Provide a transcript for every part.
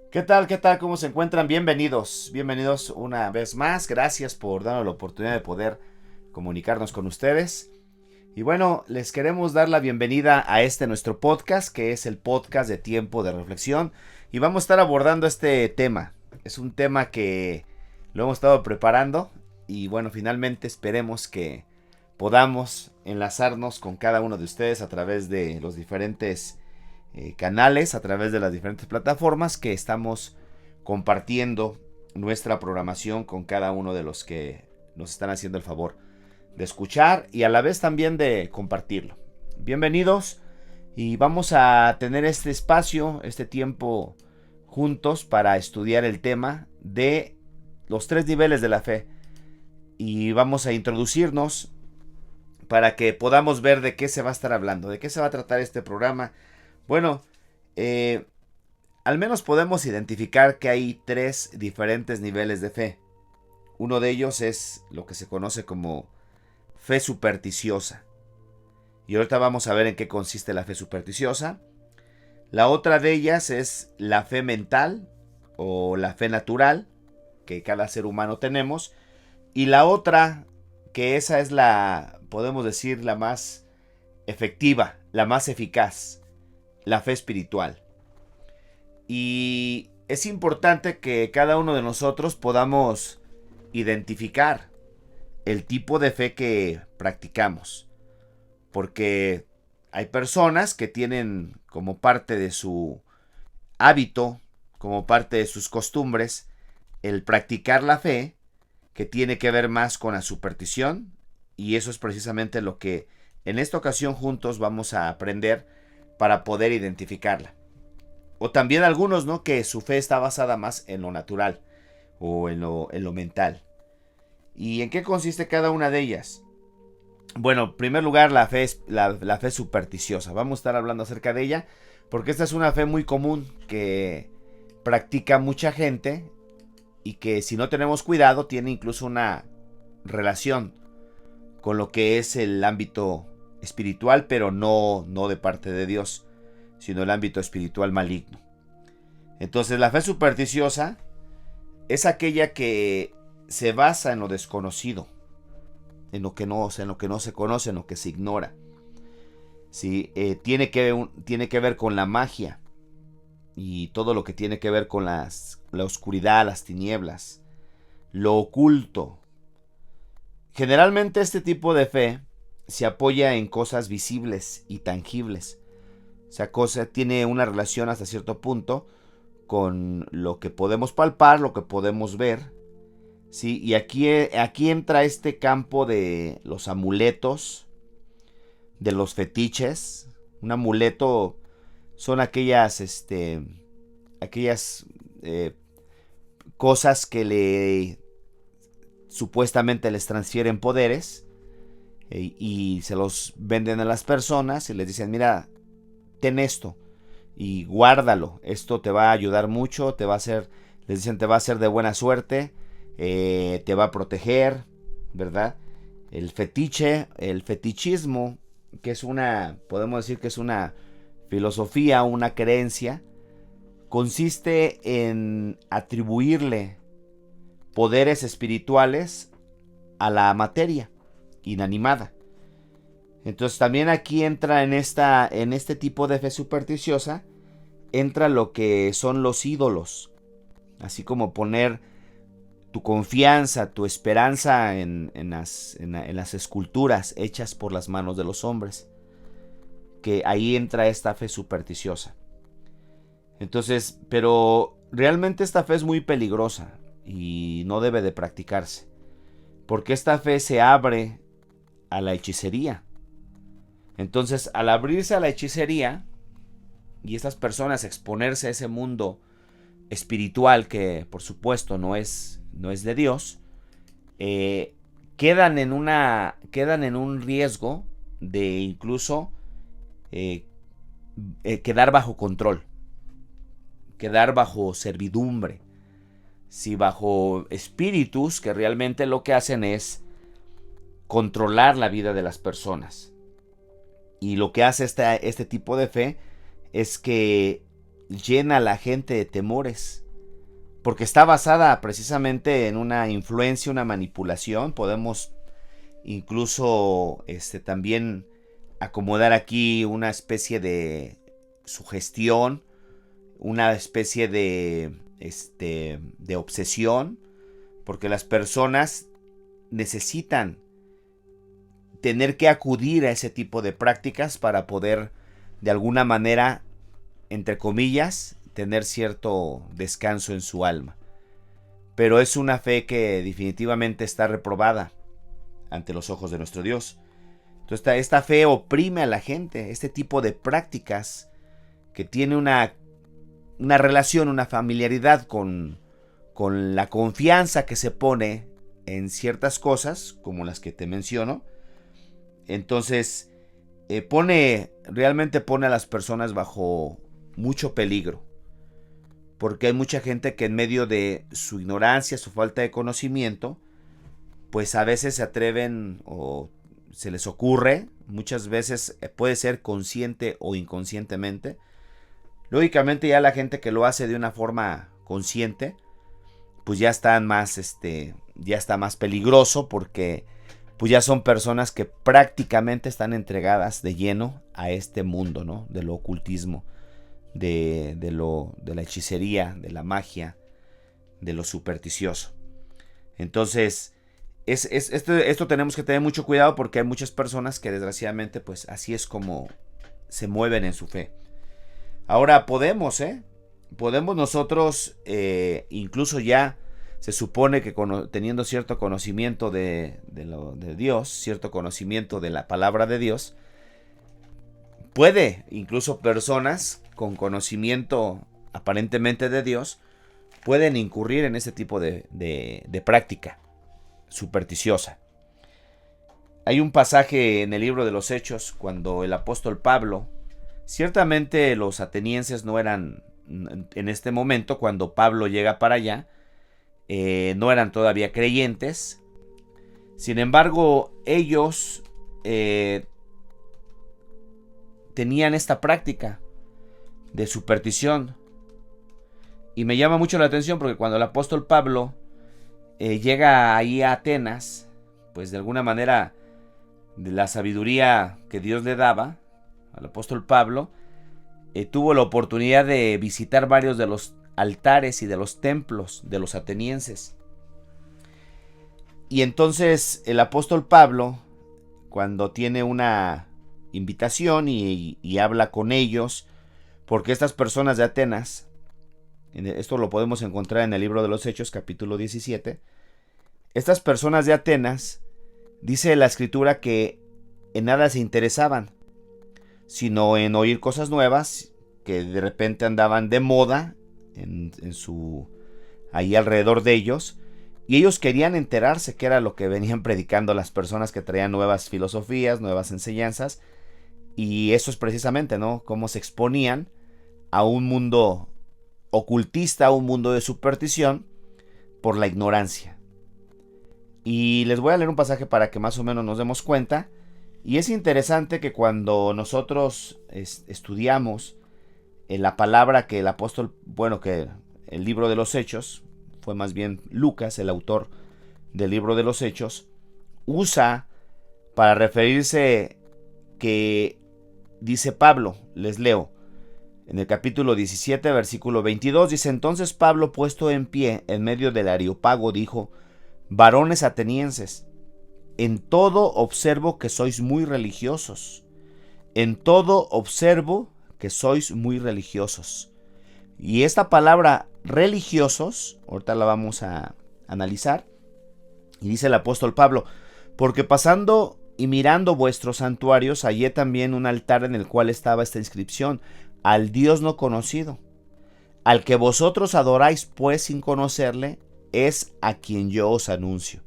¿Qué tal? ¿Qué tal? ¿Cómo se encuentran? Bienvenidos. Bienvenidos una vez más. Gracias por darnos la oportunidad de poder comunicarnos con ustedes. Y bueno, les queremos dar la bienvenida a nuestro podcast, que es el podcast de Tiempo de Reflexión. Y vamos a estar abordando este tema. Es un tema que lo hemos estado preparando. Y bueno, finalmente esperemos que podamos enlazarnos con cada uno de ustedes a través de los diferentes canales, a través de las diferentes plataformas que estamos compartiendo nuestra programación con cada uno de los que nos están haciendo el favor de escuchar y a la vez también de compartirlo. Bienvenidos y vamos a tener este espacio, este tiempo juntos para estudiar el tema de los tres niveles de la fe y vamos a introducirnos para que podamos ver de qué se va a estar hablando, de qué se va a tratar este programa. Bueno, eh, al menos podemos identificar que hay tres diferentes niveles de fe. Uno de ellos es lo que se conoce como fe supersticiosa. Y ahorita vamos a ver en qué consiste la fe supersticiosa. La otra de ellas es la fe mental o la fe natural que cada ser humano tenemos. Y la otra, que esa es la, podemos decir, la más efectiva, la más eficaz, la fe espiritual. Y es importante que cada uno de nosotros podamos identificar el tipo de fe que practicamos. Porque hay personas que tienen como parte de su hábito, como parte de sus costumbres, el practicar la fe, que tiene que ver más con la superstición. Y eso es precisamente lo que en esta ocasión juntos vamos a aprender para poder identificarla. O también algunos, ¿no? Que su fe está basada más en lo natural o en lo mental. ¿Y en qué consiste cada una de ellas? Bueno, en primer lugar, la fe es la fe supersticiosa. Vamos a estar hablando acerca de ella porque esta es una fe muy común que practica mucha gente y que si no tenemos cuidado tiene incluso una relación con lo que es el ámbito espiritual, pero no de parte de Dios, sino el ámbito espiritual maligno. Entonces la fe supersticiosa es aquella que se basa en lo desconocido, en lo que no se conoce, en lo que se ignora. ¿Sí? Tiene que ver con la magia y todo lo que tiene que ver con la oscuridad, las tinieblas, lo oculto. Generalmente este tipo de fe se apoya en cosas visibles y tangibles. O sea, tiene una relación hasta cierto punto con lo que podemos palpar, lo que podemos ver. ¿Sí? Y aquí entra este campo de los amuletos, de los fetiches. Un amuleto son aquellas eh, cosas que supuestamente les transfieren poderes y se los venden a las personas y les dicen, mira, ten esto y guárdalo, esto te va a ayudar mucho, te va a hacer, les dicen, te va a hacer de buena suerte, te va a proteger, ¿verdad? El fetiche, el fetichismo, que es podemos decir que es una filosofía, una creencia, consiste en atribuirle poderes espirituales a la materia inanimada. Entonces también aquí entra en este tipo de fe supersticiosa, entra lo que son los ídolos, así como poner tu confianza, tu esperanza en las esculturas hechas por las manos de los hombres, que ahí entra esta fe supersticiosa. Entonces, pero realmente esta fe es muy peligrosa y no debe de practicarse, porque esta fe se abre a la hechicería. Entonces, al abrirse a la hechicería y estas personas exponerse a ese mundo espiritual que por supuesto no es de Dios, eh, quedan en un riesgo de incluso eh, quedar bajo control, quedar bajo servidumbre, si bajo espíritus que realmente lo que hacen es controlar la vida de las personas. Y lo que hace este tipo de fe es que llena a la gente de temores, porque está basada precisamente en una influencia, una manipulación. Podemos incluso también acomodar aquí una especie de sugestión, una especie de obsesión, porque las personas necesitan tener que acudir a ese tipo de prácticas para poder, de alguna manera, entre comillas, tener cierto descanso en su alma. Pero es una fe que definitivamente está reprobada ante los ojos de nuestro Dios. Entonces esta fe oprime a la gente. Este tipo de prácticas que tiene una relación, una familiaridad con la confianza que se pone en ciertas cosas, como las que te menciono, entonces realmente pone a las personas bajo mucho peligro. Porque hay mucha gente que en medio de su ignorancia, su falta de conocimiento, pues a veces se atreven o se les ocurre, muchas veces puede ser consciente o inconscientemente. Lógicamente ya la gente que lo hace de una forma consciente, pues ya está más peligroso, porque pues ya son personas que prácticamente están entregadas de lleno a este mundo, ¿no? De lo ocultismo, de la hechicería, de la magia, de lo supersticioso. Entonces, esto tenemos que tener mucho cuidado, porque hay muchas personas que desgraciadamente pues así es como se mueven en su fe. Ahora podemos nosotros, incluso ya se supone que teniendo cierto conocimiento de Dios, cierto conocimiento de la palabra de Dios, puede incluso personas con conocimiento aparentemente de Dios pueden incurrir en este tipo de práctica supersticiosa. Hay un pasaje en el libro de los Hechos cuando el apóstol Pablo, ciertamente los atenienses no eran, en este momento cuando Pablo llega para allá, no eran todavía creyentes. Sin embargo, ellos tenían esta práctica de superstición. Y me llama mucho la atención porque cuando el apóstol Pablo llega ahí a Atenas, pues de alguna manera, de la sabiduría que Dios le daba al apóstol Pablo, tuvo la oportunidad de visitar varios de los altares y de los templos de los atenienses. Y entonces el apóstol Pablo, cuando tiene una invitación y habla con ellos, porque estas personas de Atenas, esto lo podemos encontrar en el libro de los Hechos, capítulo 17, estas personas de Atenas, dice la escritura que en nada se interesaban, sino en oír cosas nuevas que de repente andaban de moda ahí alrededor de ellos, y ellos querían enterarse qué era lo que venían predicando las personas que traían nuevas filosofías, nuevas enseñanzas, y eso es precisamente, ¿no?, cómo se exponían a un mundo ocultista, a un mundo de superstición por la ignorancia. Y les voy a leer un pasaje para que más o menos nos demos cuenta. Y es interesante que cuando nosotros estudiamos la palabra que el apóstol, que el libro de los Hechos, fue más bien Lucas, el autor del libro de los Hechos, usa para referirse que dice Pablo, les leo, en el capítulo 17, versículo 22, dice: entonces Pablo, puesto en pie en medio del Areópago, dijo: varones atenienses, en todo observo que sois muy religiosos. En todo observo que sois muy religiosos. Y esta palabra religiosos, ahorita la vamos a analizar. Y dice el apóstol Pablo: porque pasando y mirando vuestros santuarios, hallé también un altar en el cual estaba esta inscripción: al Dios no conocido. Al que vosotros adoráis pues sin conocerle, es a quien yo os anuncio.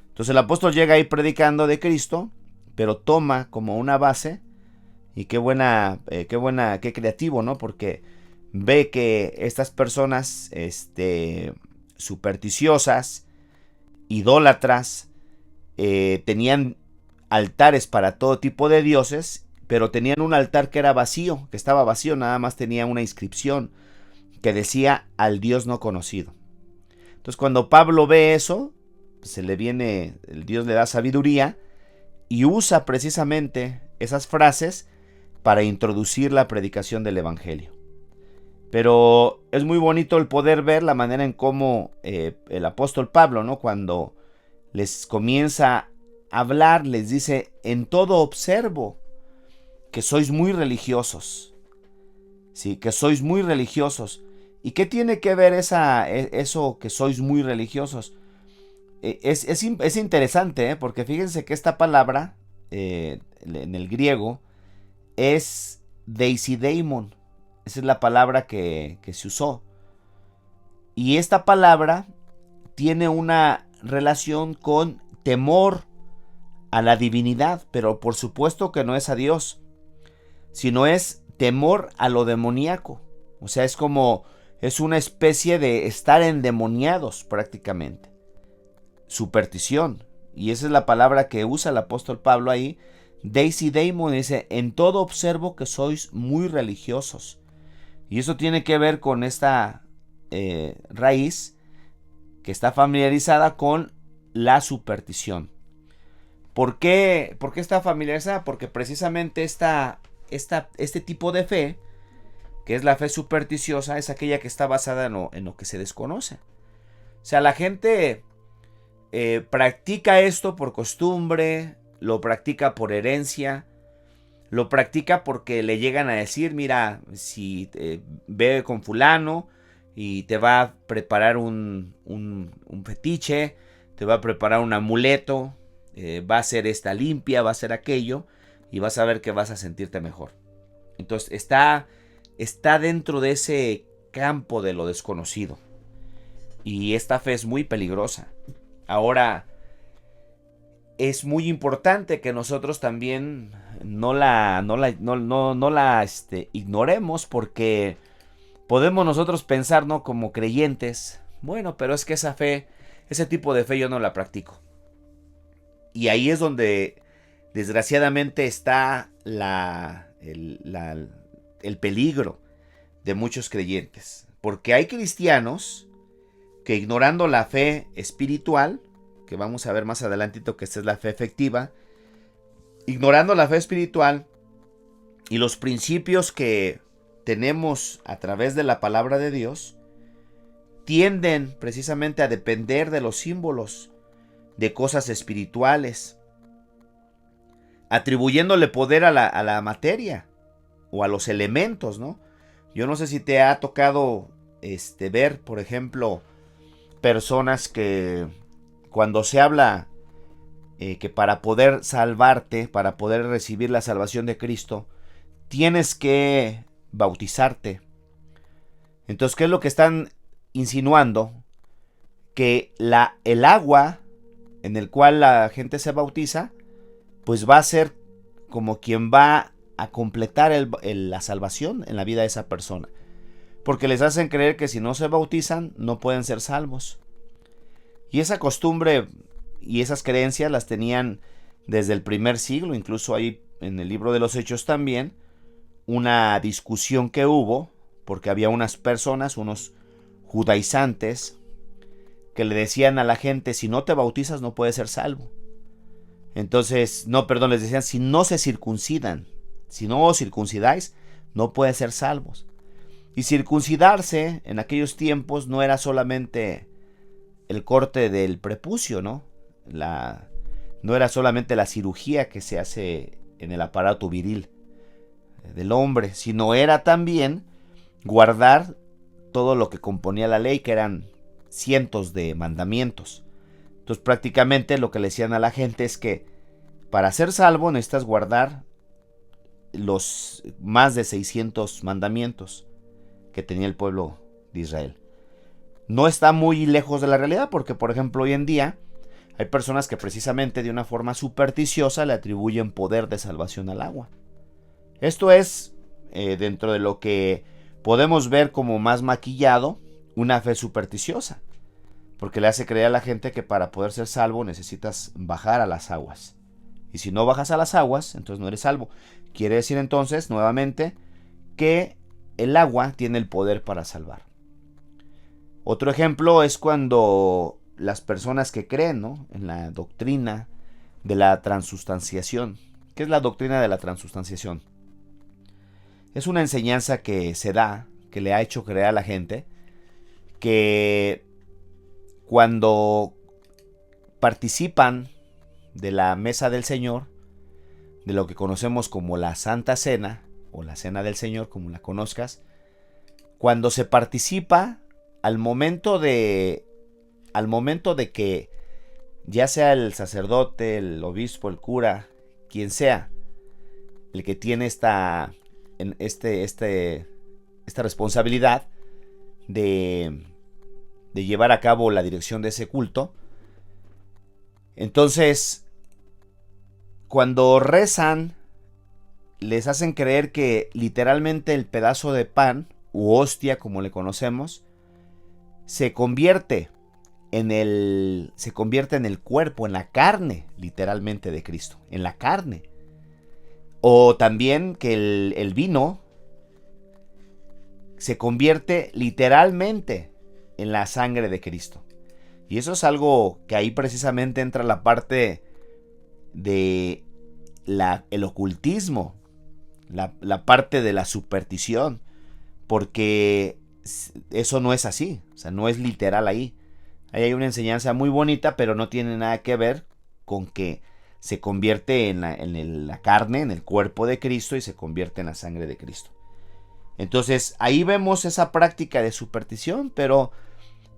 Entonces el apóstol llega ahí predicando de Cristo, pero toma como una base, y qué creativo, ¿no? Porque ve que estas personas supersticiosas, idólatras, tenían altares para todo tipo de dioses, pero tenían un altar que era vacío, que estaba vacío, nada más tenía una inscripción que decía al Dios no conocido. Entonces cuando Pablo ve eso, se le viene, el Dios le da sabiduría y usa precisamente esas frases para introducir la predicación del evangelio. Pero es muy bonito el poder ver la manera en cómo el apóstol Pablo, ¿no?, cuando les comienza a hablar, les dice: en todo observo que sois muy religiosos. Sí, que sois muy religiosos. ¿Y qué tiene que ver eso que sois muy religiosos? Es interesante, porque fíjense que esta palabra en el griego es deisidemon. Esa es la palabra que se usó. Y esta palabra tiene una relación con temor a la divinidad, pero por supuesto que no es a Dios, sino es temor a lo demoníaco. O sea, es una especie de estar endemoniados prácticamente. Superstición. Y esa es la palabra que usa el apóstol Pablo ahí. Deisidemon dice: en todo observo que sois muy religiosos. Y eso tiene que ver con esta raíz que está familiarizada con la superstición. ¿Por qué está familiarizada? Porque precisamente este tipo de fe, que es la fe supersticiosa, es aquella que está basada en lo que se desconoce. O sea, la gente practica esto por costumbre, lo practica por herencia, lo practica porque le llegan a decir: mira, si ve con fulano y te va a preparar un fetiche, te va a preparar un amuleto, va a hacer esta limpia, va a hacer aquello, y vas a ver que vas a sentirte mejor. Entonces está dentro de ese campo de lo desconocido. Y esta fe es muy peligrosa. Ahora, es muy importante que nosotros también no la ignoremos, porque podemos nosotros pensar, ¿no?, como creyentes: bueno, pero es que esa fe, ese tipo de fe yo no la practico. Y ahí es donde desgraciadamente está el peligro de muchos creyentes. Porque hay cristianos que, ignorando la fe espiritual, que vamos a ver más adelantito que esta es la fe efectiva, ignorando la fe espiritual y los principios que tenemos a través de la palabra de Dios, tienden precisamente a depender de los símbolos, de cosas espirituales, atribuyéndole poder a la materia o a los elementos, ¿no? Yo no sé si te ha tocado ver, por ejemplo, personas que cuando se habla que para poder salvarte, para poder recibir la salvación de Cristo, tienes que bautizarte. Entonces, ¿qué es lo que están insinuando? Que el agua en el cual la gente se bautiza, pues va a ser como quien va a completar la salvación en la vida de esa persona. Porque les hacen creer que si no se bautizan, no pueden ser salvos. Y esa costumbre y esas creencias las tenían desde el primer siglo. Incluso ahí en el libro de los Hechos también, una discusión que hubo, porque había unas personas, unos judaizantes, que le decían a la gente: si no te bautizas no puedes ser salvo. Entonces, les decían: si no se circuncidan, si no os circuncidáis, no pueden ser salvos. Y circuncidarse en aquellos tiempos no era solamente el corte del prepucio, ¿no? No era solamente la cirugía que se hace en el aparato viril del hombre, sino era también guardar todo lo que componía la ley, que eran cientos de mandamientos. Entonces, prácticamente lo que le decían a la gente es que para ser salvo necesitas guardar los más de 600 mandamientos que tenía el pueblo de Israel. No está muy lejos de la realidad, porque, por ejemplo, hoy en día hay personas que precisamente de una forma supersticiosa le atribuyen poder de salvación al agua. Esto es, dentro de lo que podemos ver como más maquillado, una fe supersticiosa, porque le hace creer a la gente que para poder ser salvo necesitas bajar a las aguas Y si no bajas a las aguas, entonces no eres salvo. Quiere decir entonces, nuevamente, que el agua tiene el poder para salvar. Otro ejemplo es cuando las personas que creen, ¿no?, en la doctrina de la transustanciación. ¿Qué es la doctrina de la transustanciación? Es una enseñanza que se da, que le ha hecho creer a la gente, que cuando participan de la mesa del Señor, de lo que conocemos como la Santa Cena, o la Cena del Señor, como la conozcas, cuando se participa, al momento de que ya sea el sacerdote, el obispo, el cura, quien sea, el que tiene esta responsabilidad de llevar a cabo la dirección de ese culto, entonces, cuando rezan, les hacen creer que literalmente el pedazo de pan, u hostia como le conocemos, se convierte en el cuerpo, en la carne, literalmente, de Cristo, en la carne. O también que el vino se convierte literalmente en la sangre de Cristo. Y eso es algo que ahí precisamente entra la parte de el ocultismo, la parte de la superstición, porque eso no es así, o sea, no es literal ahí. Ahí hay una enseñanza muy bonita, pero no tiene nada que ver con que se convierte en la carne, en el cuerpo de Cristo, y se convierte en la sangre de Cristo. Entonces, ahí vemos esa práctica de superstición, pero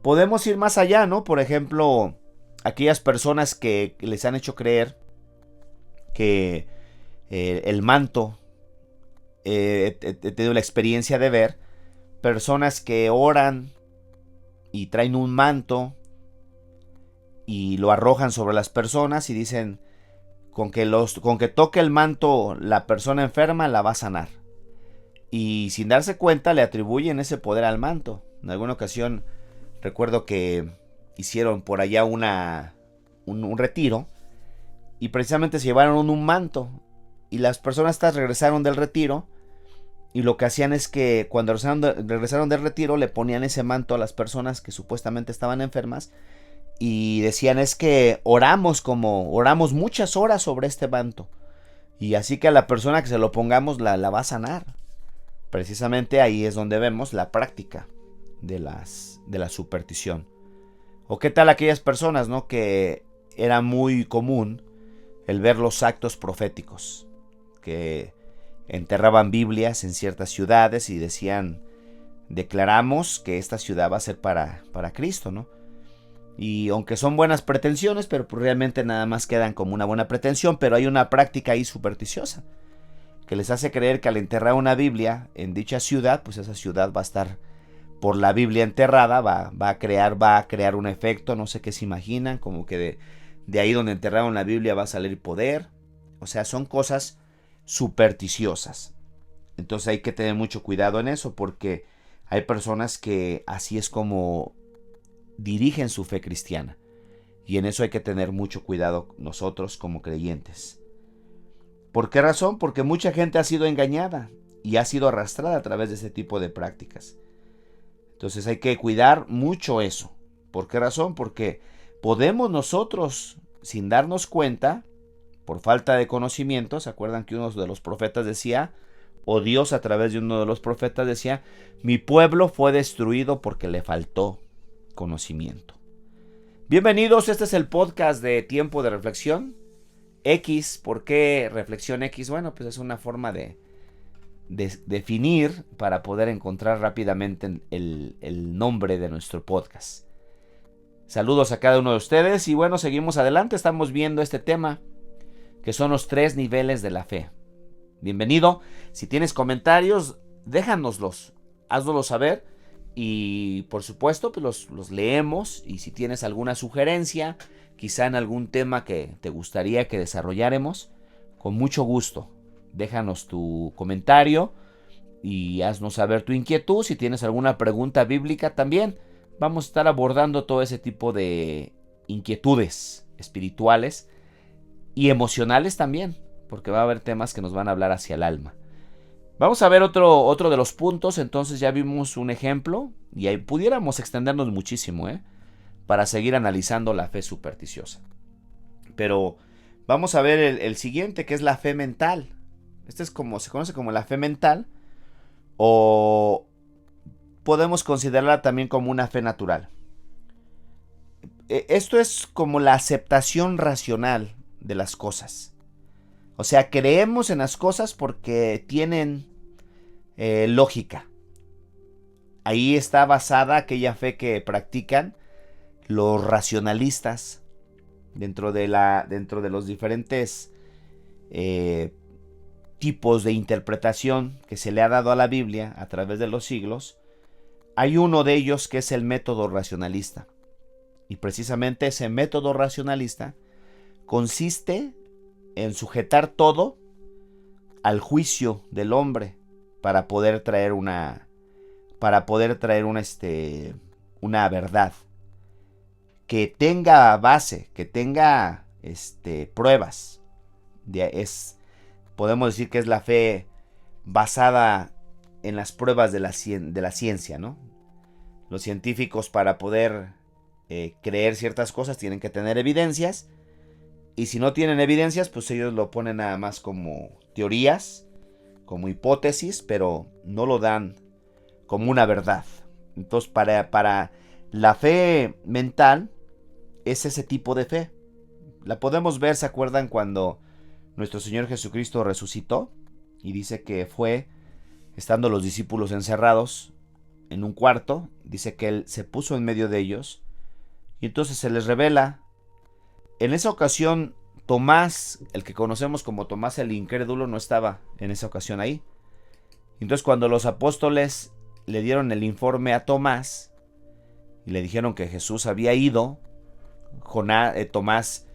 podemos ir más allá, ¿no? Por ejemplo, aquellas personas que les han hecho creer que el manto, he tenido la experiencia de ver personas que oran y traen un manto y lo arrojan sobre las personas y dicen, con que toque el manto la persona enferma la va a sanar. Y sin darse cuenta le atribuyen ese poder al manto. En alguna ocasión recuerdo que hicieron por allá un retiro y precisamente se llevaron un manto y las personas estas regresaron del retiro y lo que hacían es que cuando regresaron del retiro le ponían ese manto a las personas que supuestamente estaban enfermas y decían, es que oramos muchas horas sobre este manto y así que a la persona que se lo pongamos la va a sanar. Precisamente ahí es donde vemos la práctica de la superstición. O qué tal aquellas personas, ¿no?, que era muy común el ver los actos proféticos, que enterraban Biblias en ciertas ciudades y decían, declaramos que esta ciudad va a ser para Cristo, ¿no? Y aunque son buenas pretensiones, pero pues realmente nada más quedan como una buena pretensión, pero hay una práctica ahí supersticiosa que les hace creer que al enterrar una Biblia en dicha ciudad, pues esa ciudad va a estar por la Biblia enterrada, va a crear un efecto, no sé qué se imaginan, como que de ahí donde enterraron la Biblia va a salir poder. O sea, son cosas supersticiosas. Entonces hay que tener mucho cuidado en eso, porque hay personas que así es como dirigen su fe cristiana. Y en eso hay que tener mucho cuidado nosotros como creyentes. ¿Por qué razón? Porque mucha gente ha sido engañada y ha sido arrastrada a través de ese tipo de prácticas. Entonces hay que cuidar mucho eso. ¿Por qué razón? Porque podemos nosotros, sin darnos cuenta, por falta de conocimiento, ¿se acuerdan que uno de los profetas decía, o Dios a través de uno de los profetas decía, mi pueblo fue destruido porque le faltó conocimiento? Bienvenidos, este es el podcast de Tiempo de Reflexión. X, ¿por qué Reflexión X? Bueno, pues es una forma de definir para poder encontrar rápidamente el nombre de nuestro podcast. Saludos a cada uno de ustedes y bueno, seguimos adelante, estamos viendo este tema que son los 3 niveles de la fe. Bienvenido, si tienes comentarios, déjanoslos, haznoslos saber y por supuesto pues los leemos, y si tienes alguna sugerencia, quizá en algún tema que te gustaría que desarrolláramos, con mucho gusto, déjanos tu comentario y haznos saber tu inquietud. Si tienes alguna pregunta bíblica también, vamos a estar abordando todo ese tipo de inquietudes espirituales y emocionales también, porque va a haber temas que nos van a hablar hacia el alma. Vamos a ver otro de los puntos. Entonces ya vimos un ejemplo y ahí pudiéramos extendernos muchísimo, para seguir analizando la fe supersticiosa. Pero vamos a ver el siguiente, que es la fe mental. Este es como se conoce como la fe mental, o podemos considerarla también como una fe natural. Esto es como la aceptación racional de las cosas. O sea, creemos en las cosas porque tienen lógica. Ahí está basada aquella fe que practican los racionalistas dentro de los diferentes tipos de interpretación que se le ha dado a la Biblia a través de los siglos. Hay uno de ellos que es el método racionalista. Y precisamente ese método racionalista consiste en sujetar todo al juicio del hombre para poder traer una verdad que tenga base, que tenga pruebas. Podemos decir que es la fe basada en las pruebas de la ciencia, ¿no? Los científicos, para poder creer ciertas cosas, tienen que tener evidencias, y si no tienen evidencias, pues ellos lo ponen nada más como teorías, como hipótesis, pero no lo dan como una verdad. Entonces, para la fe mental es ese tipo de fe. La podemos ver, ¿se acuerdan cuando nuestro Señor Jesucristo resucitó? Y dice que fue, estando los discípulos encerrados en un cuarto, dice que Él se puso en medio de ellos, y entonces se les revela. En esa ocasión, Tomás, el que conocemos como Tomás el incrédulo, no estaba en esa ocasión ahí. Entonces, cuando los apóstoles le dieron el informe a Tomás y le dijeron que Jesús había ido, Tomás,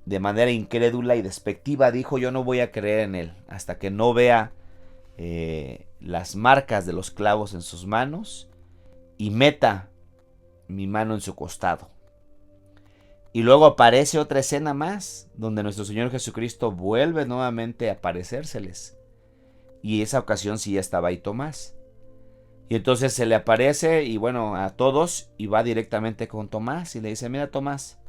de manera incrédula y despectiva, dijo: yo no voy a creer en él hasta que no vea las marcas de los clavos en sus manos y meta mi mano en su costado. Y luego aparece otra escena más, donde nuestro Señor Jesucristo vuelve nuevamente a aparecérseles. Y esa ocasión sí ya estaba ahí Tomás. Y entonces se le aparece, y bueno, a todos, y va directamente con Tomás y le dice: mira, Tomás,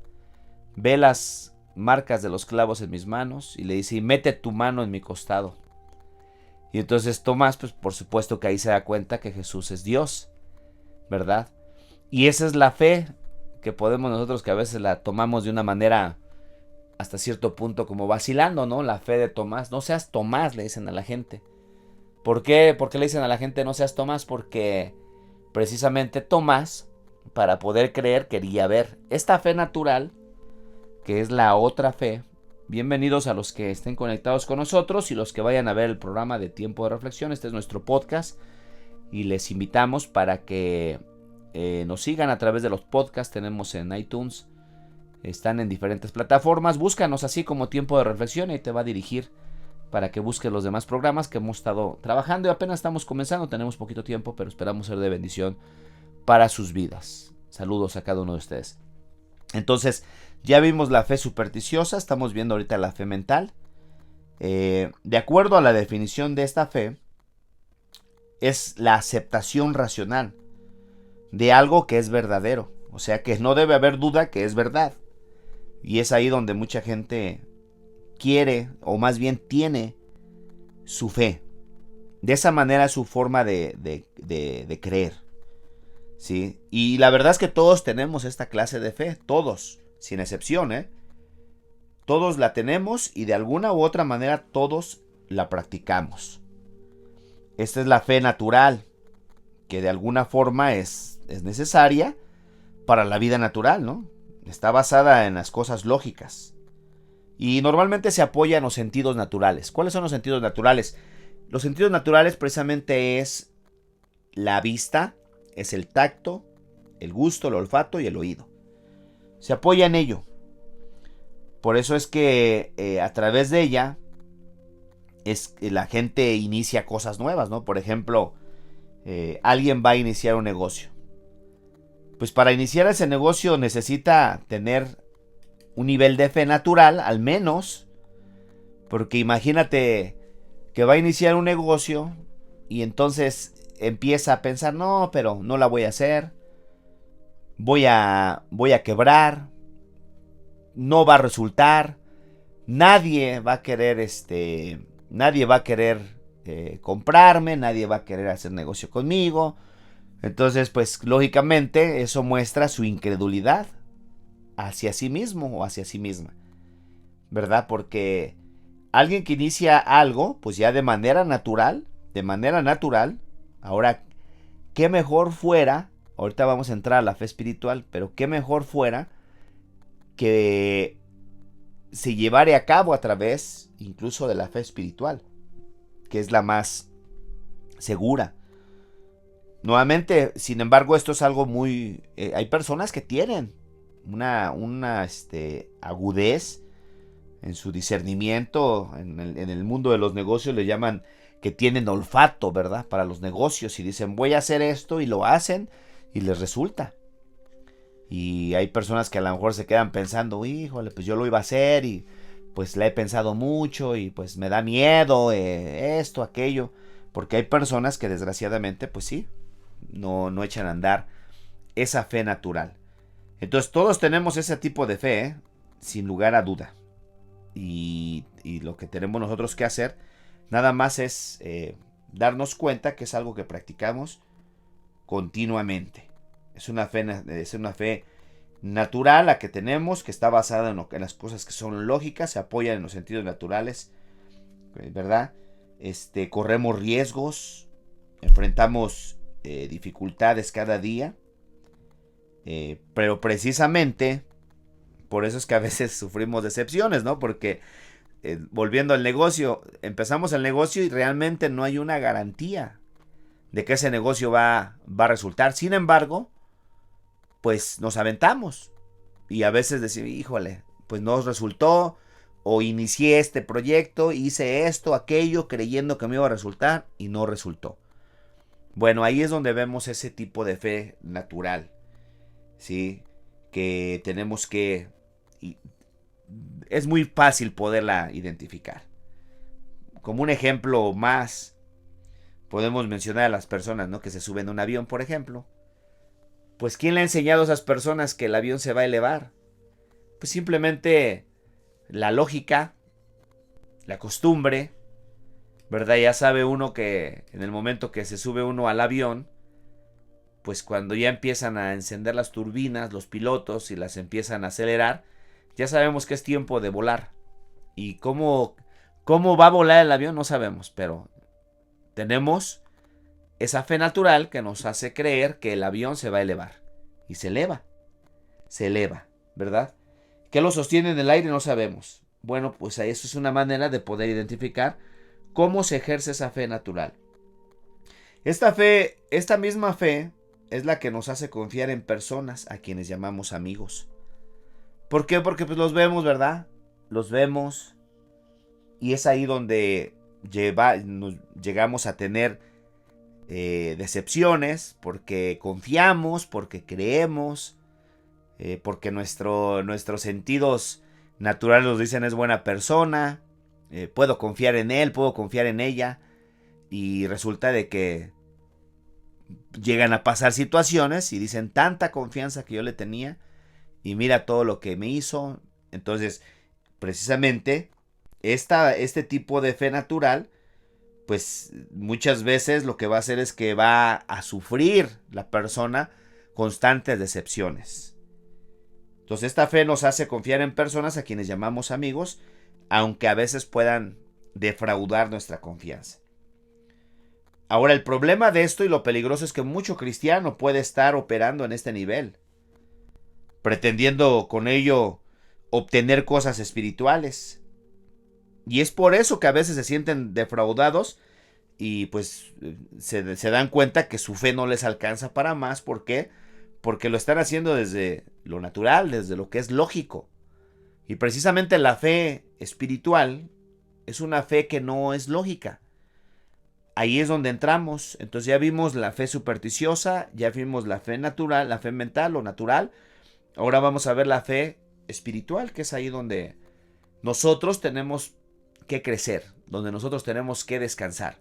ve las marcas de los clavos en mis manos, y le dice: y mete tu mano en mi costado. Y entonces Tomás, pues por supuesto que ahí se da cuenta que Jesús es Dios, ¿verdad? Y esa es la fe que podemos nosotros, que a veces la tomamos de una manera hasta cierto punto como vacilando, ¿no? La fe de Tomás. No seas Tomás, le dicen a la gente. ¿Por qué? ¿Por qué le dicen a la gente no seas Tomás? Porque precisamente Tomás, para poder creer, quería ver. Esta fe natural, que es la otra fe. Bienvenidos a los que estén conectados con nosotros y los que vayan a ver el programa de Tiempo de Reflexión. Este es nuestro podcast y les invitamos para que nos sigan a través de los podcasts. Tenemos en iTunes, están en diferentes plataformas. Búscanos así como Tiempo de Reflexión y te va a dirigir para que busques los demás programas que hemos estado trabajando, y apenas estamos comenzando, tenemos poquito tiempo, pero esperamos ser de bendición para sus vidas. Saludos a cada uno de ustedes. Entonces, ya vimos la fe supersticiosa, estamos viendo ahorita la fe mental. De acuerdo a la definición de esta fe, es la aceptación racional de algo que es verdadero. O sea que no debe haber duda que es verdad. Y es ahí donde mucha gente quiere, o más bien tiene, su fe. De esa manera es su forma de creer, ¿sí? Y la verdad es que todos tenemos esta clase de fe, todos, sin excepción, Todos la tenemos y de alguna u otra manera todos la practicamos. Esta es la fe natural, que de alguna forma es necesaria para la vida natural, ¿no? Está basada en las cosas lógicas. Y normalmente se apoya en los sentidos naturales. ¿Cuáles son los sentidos naturales? Los sentidos naturales precisamente es la vista, es el tacto, el gusto, el olfato y el oído. Se apoya en ello. Por eso es que a través de ella la gente inicia cosas nuevas, ¿no? Por ejemplo, alguien va a iniciar un negocio. Pues para iniciar ese negocio necesita tener un nivel de fe natural, al menos, porque imagínate que va a iniciar un negocio y entonces empieza a pensar, no, pero no la voy a hacer, voy a quebrar, no va a resultar, nadie va a querer comprarme, nadie va a querer hacer negocio conmigo. Entonces, pues lógicamente eso muestra su incredulidad hacia sí mismo o hacia sí misma, ¿verdad? Porque alguien que inicia algo, pues ya de manera natural, ahora, qué mejor fuera, ahorita vamos a entrar a la fe espiritual, pero qué mejor fuera que se llevare a cabo a través incluso de la fe espiritual, que es la más segura. Nuevamente, sin embargo, esto es algo muy... hay personas que tienen una agudez en su discernimiento. En el mundo de los negocios le llaman que tienen olfato, ¿verdad? Para los negocios, y dicen, voy a hacer esto, y lo hacen, y les resulta. Y hay personas que a lo mejor se quedan pensando, híjole, pues yo lo iba a hacer, y pues la he pensado mucho, y pues me da miedo, esto, aquello. Porque hay personas que desgraciadamente, pues sí, no echan a andar esa fe natural. Entonces todos tenemos ese tipo de fe, sin lugar a duda. Y lo que tenemos nosotros que hacer nada más es darnos cuenta que es algo que practicamos continuamente. Es una fe natural la que tenemos, que está basada en las cosas que son lógicas, se apoyan en los sentidos naturales, ¿verdad? Corremos riesgos, enfrentamos dificultades cada día, pero precisamente por eso es que a veces sufrimos decepciones, ¿no? Porque volviendo al negocio, empezamos el negocio y realmente no hay una garantía de que ese negocio va a resultar. Sin embargo, pues nos aventamos y a veces decimos, híjole, pues no resultó, o inicié este proyecto, hice esto, aquello, creyendo que me iba a resultar y no resultó. Bueno, ahí es donde vemos ese tipo de fe natural, ¿sí? Que tenemos que... es muy fácil poderla identificar. Como un ejemplo más, podemos mencionar a las personas, ¿no?, que se suben a un avión, por ejemplo. Pues ¿quién le ha enseñado a esas personas que el avión se va a elevar? Pues simplemente la lógica, la costumbre, ¿verdad? Ya sabe uno que en el momento que se sube uno al avión, pues cuando ya empiezan a encender las turbinas, los pilotos, y las empiezan a acelerar, ya sabemos que es tiempo de volar. Y cómo va a volar el avión no sabemos, pero tenemos esa fe natural que nos hace creer que el avión se va a elevar. Y se eleva, ¿verdad? ¿Qué lo sostiene en el aire? No sabemos. Bueno, pues eso es una manera de poder identificar cómo se ejerce esa fe natural. Esta misma fe es la que nos hace confiar en personas a quienes llamamos amigos. ¿Por qué? Porque pues los vemos, ¿verdad? Los vemos, y es ahí donde llegamos a tener decepciones, porque confiamos, porque creemos, porque nuestros sentidos naturales nos dicen es buena persona, puedo confiar en él, puedo confiar en ella, y resulta de que llegan a pasar situaciones y dicen tanta confianza que yo le tenía, y mira todo lo que me hizo. Entonces, precisamente, este tipo de fe natural, pues muchas veces lo que va a hacer es que va a sufrir la persona constantes decepciones. Entonces, esta fe nos hace confiar en personas a quienes llamamos amigos, aunque a veces puedan defraudar nuestra confianza. Ahora, el problema de esto y lo peligroso es que mucho cristiano puede estar operando en este nivel, pretendiendo con ello obtener cosas espirituales. Y es por eso que a veces se sienten defraudados y pues se dan cuenta que su fe no les alcanza para más. ¿Por qué? Porque lo están haciendo desde lo natural, desde lo que es lógico. Y precisamente la fe espiritual es una fe que no es lógica. Ahí es donde entramos. Entonces ya vimos la fe supersticiosa, ya vimos la fe natural, la fe mental o natural. Ahora vamos a ver la fe espiritual, que es ahí donde nosotros tenemos que crecer, donde nosotros tenemos que descansar.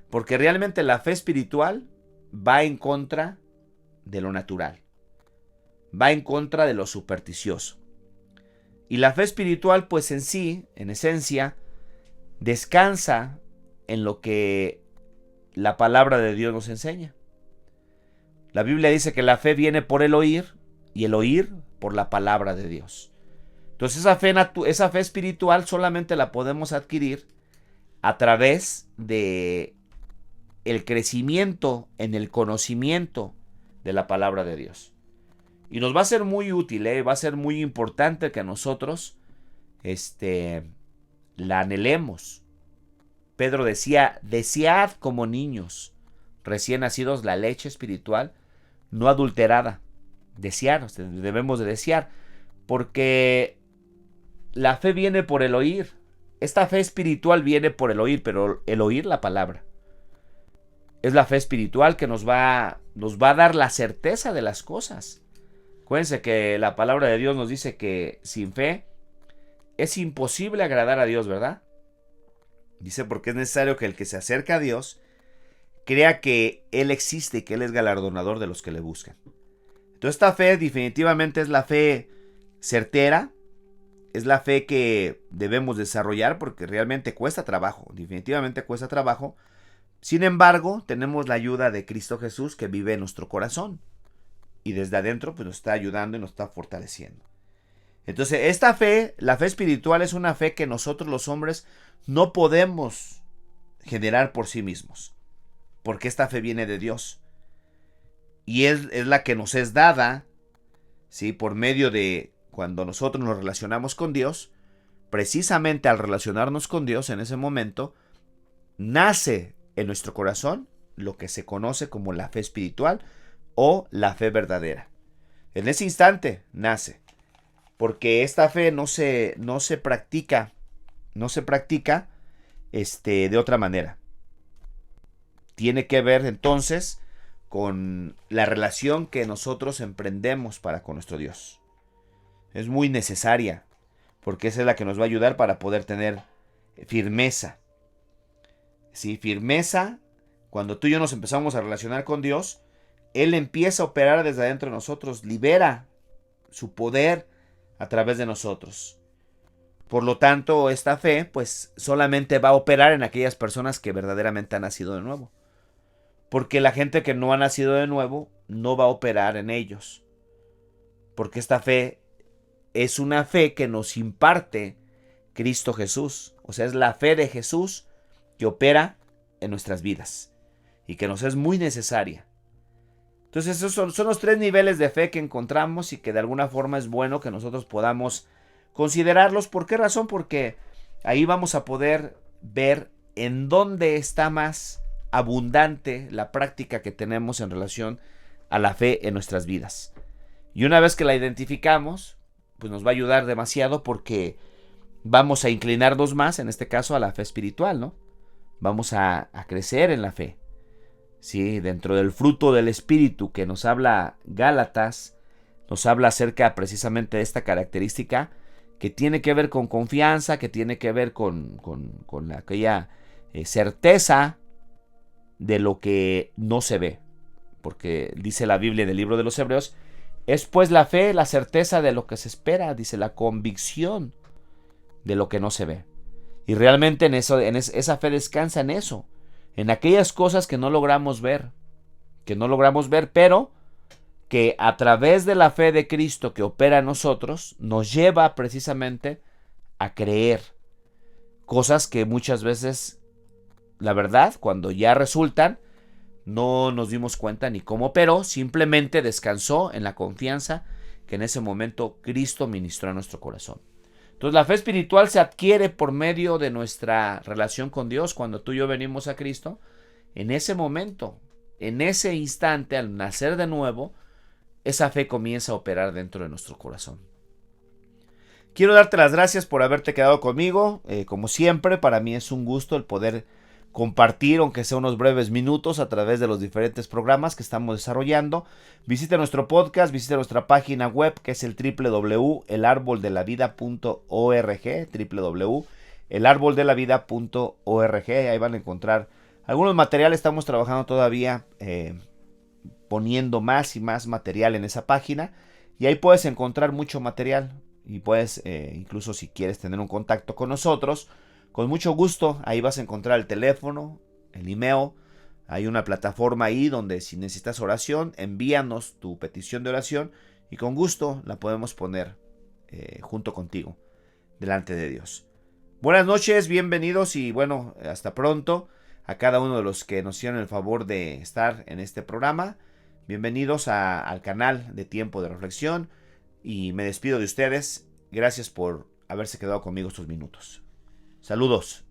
Porque realmente la fe espiritual va en contra de lo natural, va en contra de lo supersticioso. Y la fe espiritual, pues en sí, en esencia, descansa en lo que la palabra de Dios nos enseña. La Biblia dice que la fe viene por el oír y el oír por la palabra de Dios. Entonces esa fe espiritual solamente la podemos adquirir a través de el crecimiento en el conocimiento de la palabra de Dios. Y nos va a ser muy útil, va a ser muy importante que nosotros la anhelemos. Pedro decía, desead como niños recién nacidos la leche espiritual no adulterada. Desear, debemos de desear, porque la fe viene por el oír. Esta fe espiritual viene por el oír, pero el oír la palabra. Es la fe espiritual que nos va a dar la certeza de las cosas. Acuérdense que la palabra de Dios nos dice que sin fe es imposible agradar a Dios, ¿verdad? Dice porque es necesario que el que se acerca a Dios crea que Él existe y que Él es galardonador de los que le buscan. Entonces esta fe definitivamente es la fe certera, es la fe que debemos desarrollar porque realmente cuesta trabajo, definitivamente cuesta trabajo. Sin embargo, tenemos la ayuda de Cristo Jesús que vive en nuestro corazón y desde adentro pues nos está ayudando y nos está fortaleciendo. Entonces esta fe, la fe espiritual, es una fe que nosotros los hombres no podemos generar por sí mismos, porque esta fe viene de Dios y es la que nos es dada, ¿sí? Por medio de cuando nosotros nos relacionamos con Dios. Precisamente al relacionarnos con Dios en ese momento nace en nuestro corazón lo que se conoce como la fe espiritual o la fe verdadera. En ese instante nace, porque esta fe no se practica de otra manera. Tiene que ver entonces con la relación que nosotros emprendemos para con nuestro Dios. Es muy necesaria, porque esa es la que nos va a ayudar para poder tener firmeza. Sí, firmeza. Cuando tú y yo nos empezamos a relacionar con Dios, Él empieza a operar desde adentro de nosotros, libera su poder a través de nosotros. Por lo tanto, esta fe pues solamente va a operar en aquellas personas que verdaderamente han nacido de nuevo. Porque la gente que no ha nacido de nuevo no va a operar en ellos. Porque esta fe es una fe que nos imparte Cristo Jesús. O sea, es la fe de Jesús que opera en nuestras vidas y que nos es muy necesaria. Entonces esos son los tres niveles de fe que encontramos y que de alguna forma es bueno que nosotros podamos considerarlos. ¿Por qué razón? Porque ahí vamos a poder ver en dónde está más abundante la práctica que tenemos en relación a la fe en nuestras vidas. Y una vez que la identificamos, pues nos va a ayudar demasiado porque vamos a inclinarnos más, en este caso, a la fe espiritual, ¿no? Vamos a crecer en la fe. Sí, dentro del fruto del Espíritu que nos habla Gálatas, nos habla acerca precisamente de esta característica que tiene que ver con confianza, que tiene que ver con aquella certeza de lo que no se ve. Porque dice la Biblia en el libro de los Hebreos, es pues la fe, la certeza de lo que se espera, dice la convicción de lo que no se ve. Y realmente esa fe descansa en eso, en aquellas cosas que no logramos ver, pero que a través de la fe de Cristo que opera en nosotros, nos lleva precisamente a creer cosas que muchas veces, la verdad, cuando ya resultan, no nos dimos cuenta ni cómo operó, simplemente descansó en la confianza que en ese momento Cristo ministró a nuestro corazón. Entonces la fe espiritual se adquiere por medio de nuestra relación con Dios. Cuando tú y yo venimos a Cristo, en ese momento, en ese instante, al nacer de nuevo, esa fe comienza a operar dentro de nuestro corazón. Quiero darte las gracias por haberte quedado conmigo. Como siempre, para mí es un gusto el poder compartir, aunque sea unos breves minutos, a través de los diferentes programas que estamos desarrollando. Visite nuestro podcast, visite nuestra página web, que es el www.elarboldelavida.org, www.elarboldelavida.org. Ahí van a encontrar algunos materiales. Estamos trabajando todavía poniendo más y más material en esa página, y ahí puedes encontrar mucho material, y puedes, incluso si quieres tener un contacto con nosotros, con mucho gusto, ahí vas a encontrar el teléfono, el email. Hay una plataforma ahí donde, si necesitas oración, envíanos tu petición de oración y con gusto la podemos poner junto contigo delante de Dios. Buenas noches, bienvenidos, y bueno, hasta pronto a cada uno de los que nos hicieron el favor de estar en este programa. Bienvenidos al canal de Tiempo de Reflexión, y me despido de ustedes. Gracias por haberse quedado conmigo estos minutos. Saludos.